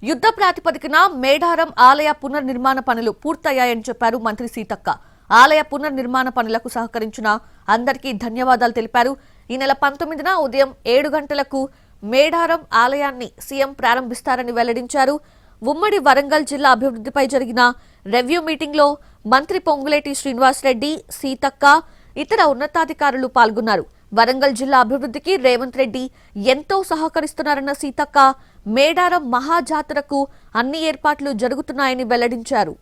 యుద్ధ ప్రాతిపదికన మేడారం ఆలయ పునర్నిర్మాణ పనులు పూర్తయ్యాయని చెప్పారు మంత్రి సీతక్క. ఆలయ పునర్నిర్మాణ పనులకు సహకరించిన అందరికీ ధన్యవాదాలు తెలిపారు. ఈ నెల 19న ఉదయం 7 గంటలకు మేడారం ఆలయాన్ని సీఎం ప్రారంభిస్తారని వెల్లడించారు. ఉమ్మడి వరంగల్ జిల్లా అభివృద్ధిపై జరిగిన రివ్యూ మీటింగ్ లో మంత్రి పొంగులేటి శ్రీనివాసరెడ్డి, సీతక్క, ఇతర ఉన్నతాధికారులు పాల్గొన్నారు. వరంగల్ జిల్లా అభివృద్ధికి రేవంత్ రెడ్డి ఎంతో సహకరిస్తున్నారన్న సీతక్క మేడారం మహాజాతరకు అన్ని ఏర్పాట్లు జరుగుతున్నాయని వెల్లడించారు.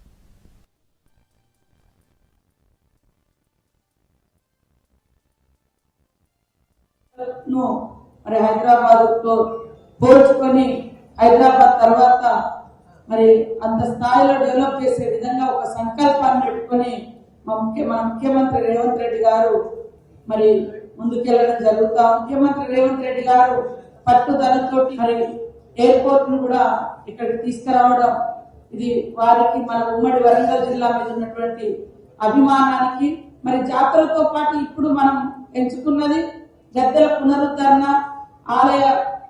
హైదరాబాద్ తో పోల్చుకొని హైదరాబాద్ తర్వాత మరి అంత స్థాయిలో డెవలప్ చేసే విధంగా ఒక సంకల్పాన్ని పెట్టుకొని మన ముఖ్యమంత్రి రేవంత్ రెడ్డి గారు మరి ముందుకెళ్లడం జరుగుతా. ముఖ్యమంత్రి రేవంత్ రెడ్డి గారు పట్టుదలతో మరి ఎయిర్పోర్ట్ ను కూడా ఇక్కడికి తీసుకురావడం, ఇది వారికి మన ఉమ్మడి వరంగల్ జిల్లా మీద ఉన్నటువంటి అభిమానానికి, మరి జాతరతో పాటు ఇప్పుడు మనం ఎంచుకున్నది గద్దెల పునరుద్ధరణ, ఆలయ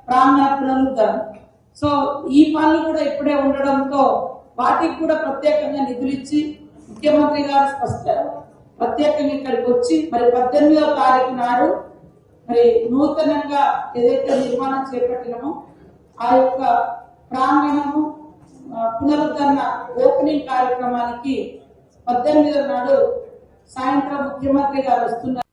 ప్రాంగణ పునరుద్ధరణ. సో ఈ పనులు కూడా ఇప్పుడే ఉండడంతో వాటికి కూడా ప్రత్యేకంగా నిధులు ఇచ్చి ముఖ్యమంత్రి గారు ప్రత్యేకంగా ఇక్కడికి వచ్చి మరి 18వ తారీఖు నాడు మరి నూతనంగా ఏదైతే నిర్మాణం చేపట్టినామో ఆ యొక్క ప్రాంగణము పునరుద్ధరణ ఓపెనింగ్ కార్యక్రమానికి 18వ నాడు సాయంత్రం ముఖ్యమంత్రి గారు వస్తున్నారు.